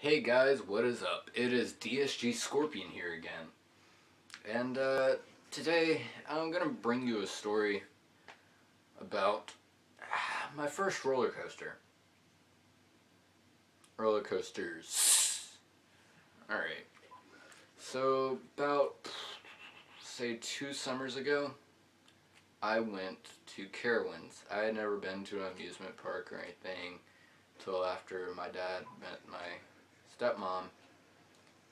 Hey guys, what is up? It is DSG Scorpion here again. And today I'm gonna bring you a story about my first roller coaster. Roller coasters. Alright. So, about, say, 2 summers ago, I went to Carowinds. I had never been to an amusement park or anything till after my dad met my stepmom,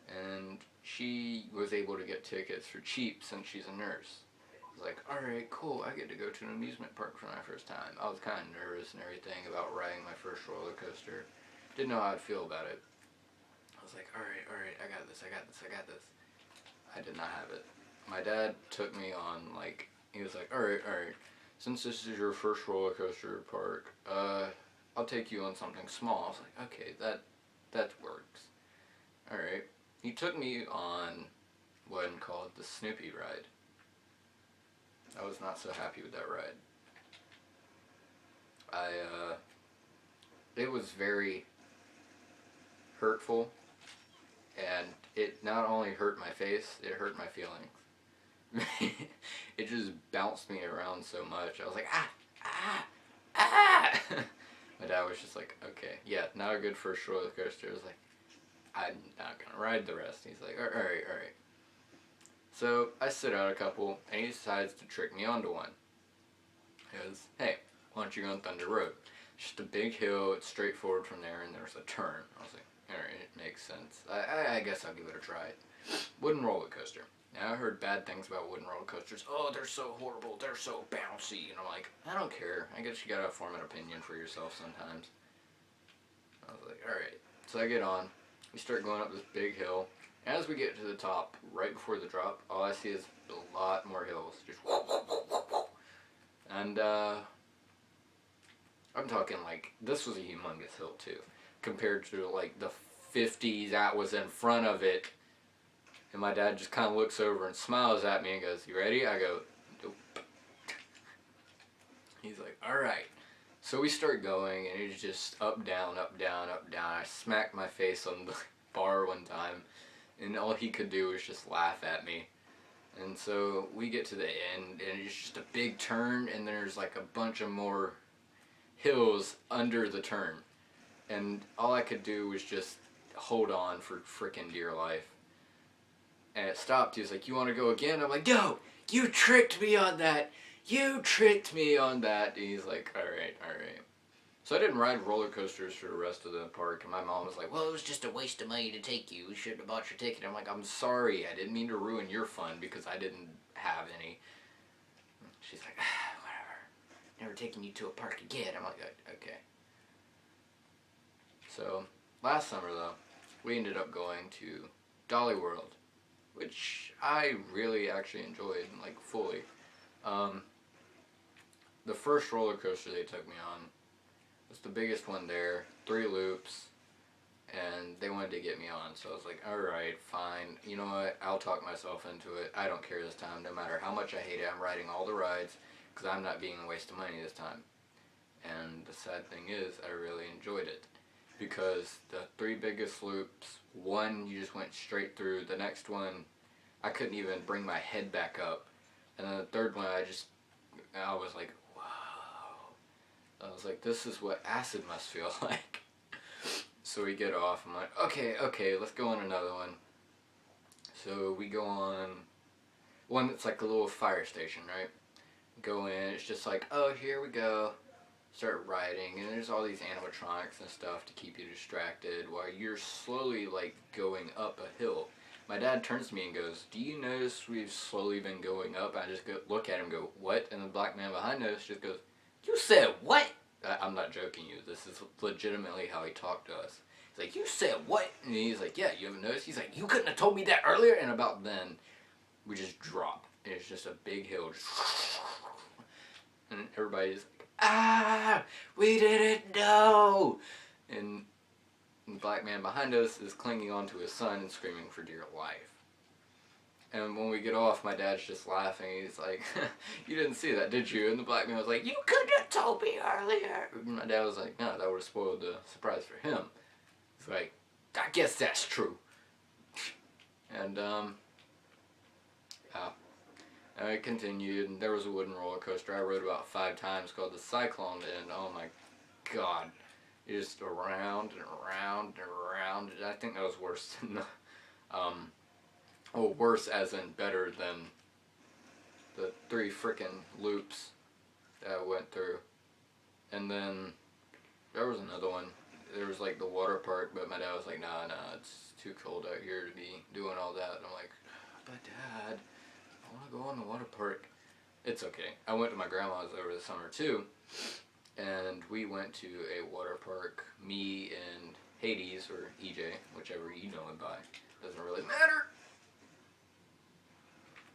and she was able to get tickets for cheap since she's a nurse. I was like, alright, cool, I get to go to an amusement park for my first time. I was kind of nervous and everything about riding my first roller coaster. Didn't know how I'd feel about it. I was like, alright, I got this. I did not have it. My dad took me on, he was like, alright, since this is your first roller coaster park, I'll take you on something small. I was like, okay, that works. Alright. He took me on one called the Snoopy ride. I was not so happy with that ride. It was very hurtful, and it not only hurt my face, it hurt my feelings. It just bounced me around so much. I was like, ah. My dad was just like, okay, yeah, not a good first roller coaster. I was like, I'm not gonna ride the rest. He's like, alright. So I sit out a couple, and he decides to trick me onto one. He goes, hey, why don't you go on Thunder Road? It's just a big hill, it's straightforward from there, and there's a turn. I was like, alright, it makes sense. I guess I'll give it a try. Wooden roller coaster. Now I heard bad things about wooden roller coasters. Oh, they're so horrible, they're so bouncy. And I'm like, I don't care. I guess you gotta form an opinion for yourself sometimes. I was like, alright. So I get on. We start going up this big hill. As we get to the top, right before the drop, all I see is a lot more hills. Just whoop, whoop, whoop, whoop, whoop. And I'm talking like, this was a humongous hill too, compared to like the 50 that was in front of it. And my dad just kind of looks over and smiles at me and goes, you ready? I go, nope. He's like, alright. So we start going, and it's just up, down. I smacked my face on the bar one time, and all he could do was just laugh at me. And so we get to the end, and it's just a big turn, and there's like a bunch of more hills under the turn. And all I could do was just hold on for frickin' dear life. And it stopped. He was like, you want to go again? I'm like, no, you tricked me on that. And he's like, alright. So I didn't ride roller coasters for the rest of the park, and my mom was like, well, it was just a waste of money to take you. You shouldn't have bought your ticket. I'm like, I'm sorry. I didn't mean to ruin your fun because I didn't have any. She's like, whatever. Never taking you to a park again. I'm like, okay. So, last summer, though, we ended up going to Dolly World, which I really actually enjoyed, like, fully. The first roller coaster they took me on was the biggest one there, 3 loops, and they wanted to get me on, so I was like, alright, fine, you know what, I'll talk myself into it, I don't care this time, no matter how much I hate it, I'm riding all the rides, because I'm not being a waste of money this time. And the sad thing is, I really enjoyed it, because the 3 biggest loops, one you just went straight through, the next one, I couldn't even bring my head back up, and then the third one, I was like, I was like, this is what acid must feel like. So we get off, I'm like, okay, let's go on another one. So we go on one that's like a little fire station, right? Go in, it's just like, oh, here we go. Start riding, and there's all these animatronics and stuff to keep you distracted while you're slowly, like, going up a hill. My dad turns to me and goes, do you notice we've slowly been going up? I just look at him and go, what? And the black man behind us just goes, you said what? I'm not joking you. This is legitimately how he talked to us. He's like, you said what? And he's like, yeah, you haven't noticed? He's like, you couldn't have told me that earlier? And about then, we just drop. And it's just a big hill. And everybody's like, we didn't know. And the black man behind us is clinging onto his son and screaming for dear life. And when we get off, my dad's just laughing. He's like, you didn't see that, did you? And the black man was like, you could have told me earlier. And my dad was like, no, that would have spoiled the surprise for him. He's like, I guess that's true. And I continued, and there was a wooden roller coaster I rode about 5 times called the Cyclone, and oh my god, just around and around and around. I think that was worse than the, well, worse as in better than the 3 frickin' loops that I went through. And then there was another one. There was like the water park, but my dad was like, nah, it's too cold out here to be doing all that. And I'm like, but Dad, I want to go on the water park. It's okay. I went to my grandma's over the summer too, and we went to a water park, me and Hades, or EJ, whichever you know him by. Doesn't really matter.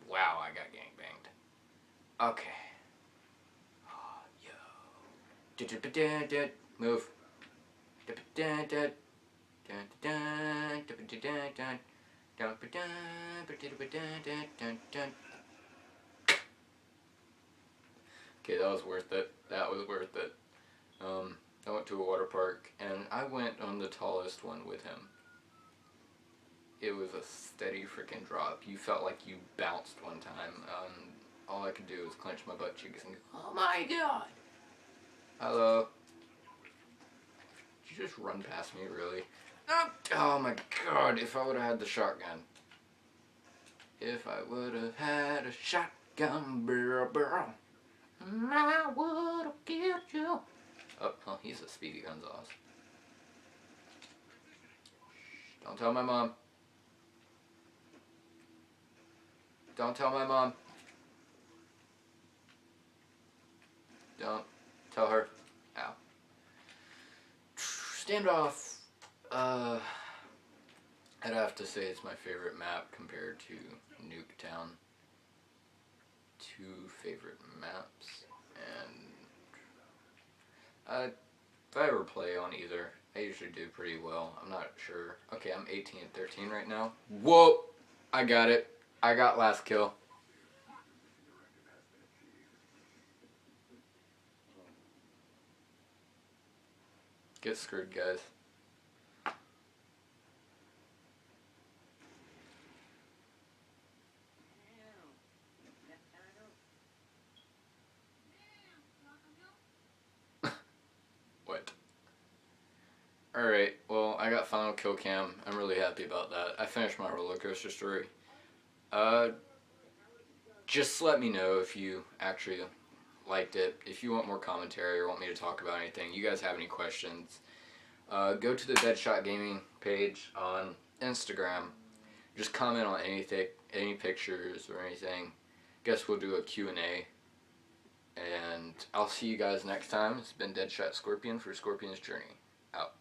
Wow, I got gangbanged. Okay. Oh, yo. Move. Okay, that was worth it. That was worth it. I went to a water park, and I went on the tallest one with him. It was a steady freaking drop. You felt like you bounced one time. All I could do was clench my butt cheeks and go, oh my god! Hello? Did you just run past me, really? Oh my god, if I would have had the shotgun. If I would have had a shotgun barrel, I would have killed you. Oh, he's a Speedy Gonzales. Don't tell my mom. Don't tell my mom. Don't tell her. Ow. Standoff. I'd have to say it's my favorite map compared to Nuketown. 2 favorite maps, and if I ever play on either, I usually do pretty well. I'm not sure. Okay, I'm 18-13 right now. Whoa! I got it. I got last kill. Get screwed, guys. What? Alright, well, I got final kill cam. I'm really happy about that. I finished my roller coaster story. Just let me know if you actually liked it. If you want more commentary or want me to talk about anything, you guys have any questions, go to the Deadshot Gaming page on Instagram. Just comment on anything, any pictures or anything. Guess we'll do a Q&A. And I'll see you guys next time. It's been Deadshot Scorpion for Scorpion's Journey. Out.